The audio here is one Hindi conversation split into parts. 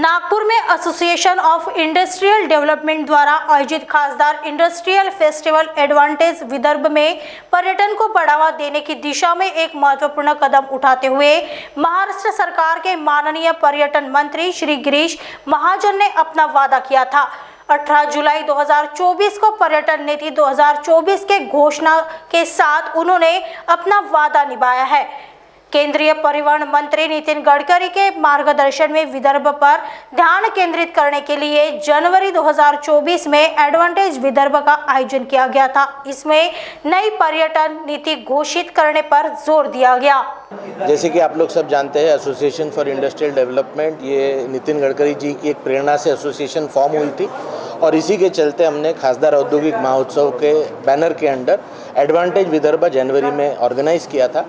नागपुर में एसोसिएशन ऑफ इंडस्ट्रियल डेवलपमेंट द्वारा आयोजित खासदार इंडस्ट्रियल फेस्टिवल एडवांटेज विदर्भ में पर्यटन को बढ़ावा देने की दिशा में एक महत्वपूर्ण कदम उठाते हुए महाराष्ट्र सरकार के माननीय पर्यटन मंत्री श्री गिरीश महाजन ने अपना वादा किया था। 18 जुलाई 2024 को पर्यटन नीति 2024 के घोषणा के साथ उन्होंने अपना वादा निभाया है। केंद्रीय परिवहन मंत्री नितिन गडकरी के मार्गदर्शन में विदर्भ पर ध्यान केंद्रित करने के लिए जनवरी 2024 में एडवांटेज विदर्भ का आयोजन किया गया था। इसमें नई पर्यटन नीति घोषित करने पर जोर दिया गया। जैसे कि आप लोग सब जानते हैं, एसोसिएशन फॉर इंडस्ट्रियल डेवलपमेंट ये नितिन गडकरी जी की एक प्रेरणा से एसोसिएशन फॉर्म हुई थी और इसी के चलते हमने खासदार औद्योगिक महोत्सव के बैनर के अंडर एडवांटेज विदर्भ जनवरी में ऑर्गेनाइज किया था।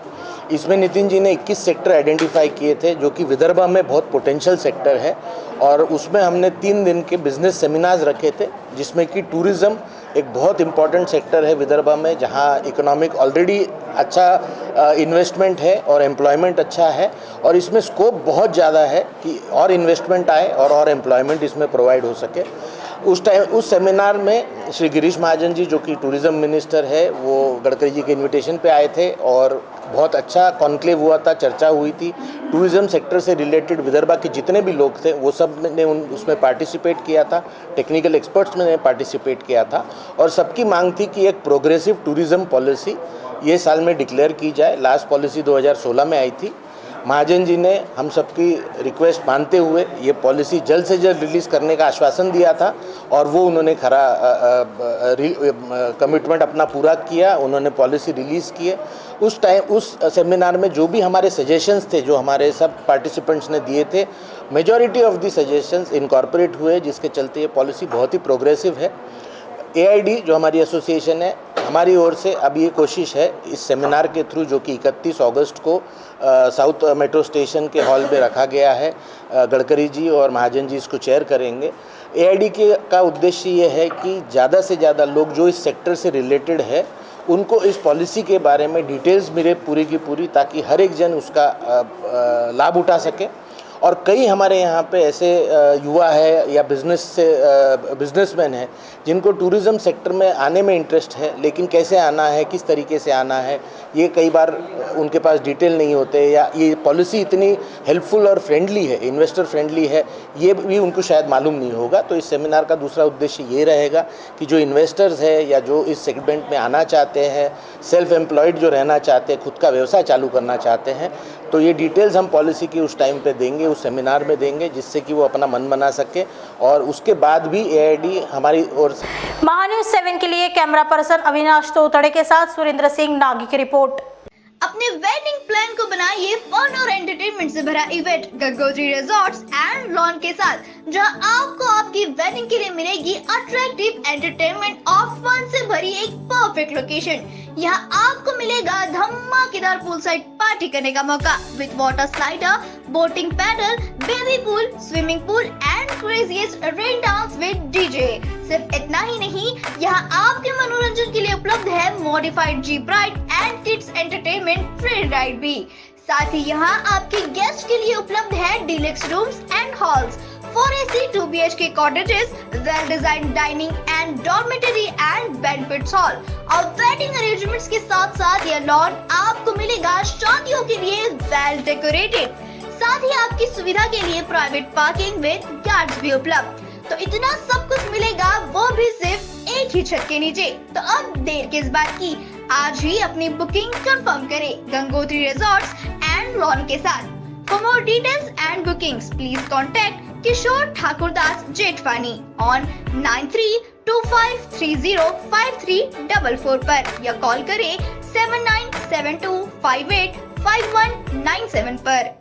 इसमें नितिन जी ने 21 सेक्टर आइडेंटिफाई किए थे जो कि विदर्भ में बहुत पोटेंशियल सेक्टर है और उसमें हमने 3 दिन के बिजनेस सेमिनार्स रखे थे, जिसमें कि टूरिज़्म एक बहुत इम्पॉर्टेंट सेक्टर है विदर्भ में, जहां इकोनॉमिक ऑलरेडी अच्छा इन्वेस्टमेंट है और एम्प्लॉयमेंट अच्छा है और इसमें स्कोप बहुत ज़्यादा है कि और इन्वेस्टमेंट आए और एम्प्लॉयमेंट इसमें प्रोवाइड हो सके। उस सेमिनार में श्री गिरीश महाजन जी जो कि टूरिज़्म मिनिस्टर है, वो गडकरी जी के इनविटेशन पे आए थे और बहुत अच्छा कॉन्क्लेव हुआ था, चर्चा हुई थी। टूरिज़्म सेक्टर से रिलेटेड विदर्भ के जितने भी लोग थे वो सब ने उसमें पार्टिसिपेट किया था, टेक्निकल एक्सपर्ट्स ने पार्टिसिपेट किया था और सबकी मांग थी कि एक प्रोग्रेसिव टूरिज़्म पॉलिसी ये साल में डिक्लेयर की जाए। लास्ट पॉलिसी 2016 में आई थी। महाजन जी ने हम सबकी रिक्वेस्ट मानते हुए ये पॉलिसी जल्द से जल्द रिलीज़ करने का आश्वासन दिया था और वो उन्होंने खरा कमिटमेंट अपना पूरा किया। उन्होंने पॉलिसी रिलीज़ किए। उस सेमिनार में जो भी हमारे सजेशंस थे, जो हमारे सब पार्टिसिपेंट्स ने दिए थे, majority of the suggestions incorporate हुए, जिसके चलते ये पॉलिसी बहुत ही प्रोग्रेसिव है। AID जो हमारी एसोसिएशन है, हमारी ओर से अब ये कोशिश है इस सेमिनार के थ्रू, जो कि 31 अगस्त को साउथ मेट्रो स्टेशन के हॉल में रखा गया है, गडकरी जी और महाजन जी इसको चेयर करेंगे। AID का उद्देश्य ये है कि ज़्यादा से ज़्यादा लोग जो इस सेक्टर से रिलेटेड है उनको इस पॉलिसी के बारे में डिटेल्स मिले पूरी की पूरी, ताकि हर एक जन उसका लाभ उठा सके। और कई हमारे यहाँ पे ऐसे युवा है या बिजनेसमैन हैं जिनको टूरिज़्म सेक्टर में आने में इंटरेस्ट है, लेकिन कैसे आना है, किस तरीके से आना है, ये कई बार उनके पास डिटेल नहीं होते, या ये पॉलिसी इतनी हेल्पफुल और फ्रेंडली है, इन्वेस्टर फ्रेंडली है, ये भी उनको शायद मालूम नहीं होगा। तो इस सेमिनार का दूसरा उद्देश्य ये रहेगा कि जो इन्वेस्टर्स है या जो इस सेगमेंट में आना चाहते हैं, सेल्फ एम्प्लॉयड जो रहना चाहते हैं, खुद का व्यवसाय चालू करना चाहते हैं, तो ये डिटेल्स हम पॉलिसी की उस टाइम पे देंगे, उस सेमिनार में देंगे, जिससे कि वो अपना मन बना सके। और उसके बाद भी AID हमारी ओर से। महान्यूज 7 के लिए कैमरा पर्सन अविनाश तोतड़े के साथ सुरेंद्र सिंह नागी की रिपोर्ट। अपने वेडिंग प्लान को बनाइए फन और एंटरटेनमेंट से भरा event Gangotri resorts and lawn के साथ, जहां आपको आपकी वेडिंग के लिए मिलेगी अट्रैक्टिव एंटरटेनमेंट और फन से भरी एक परफेक्ट लोकेशन। यहाँ आपको मिलेगा धमाकेदार पूल साइड पार्टी करने का मौका with water slider, boating pedal, baby pool, swimming pool and craziest rain dance with DJ। सिर्फ इतना ही नहीं, यहाँ आपके मनोरंजन के लिए उपलब्ध है modified jeep ride and kids entertainment free ride भी। साथ ही यहाँ आपके गेस्ट के लिए उपलब्ध है deluxe rooms and halls, 4AC 2BHK cottages, well designed dining and dormitory and banquet hall और वेडिंग अरेंजमेंट्स के साथ साथ यह लॉन आपको मिलेगा शादियों के लिए वेल डेकोरेटेड। साथ ही आपकी सुविधा के लिए प्राइवेट पार्किंग विद गार्ड्स भी उपलब्ध। तो इतना सब कुछ मिलेगा, वो भी सिर्फ एक ही छत के नीचे। तो अब देर किस बात की, आज ही अपनी बुकिंग कंफर्म करें गंगोत्री रिजॉर्ट्स एंड लॉन के साथ। For more details and bookings, please contact Kishore Thakurdas Jetwani on 9325305344 पर या कॉल करें 7972585197 पर।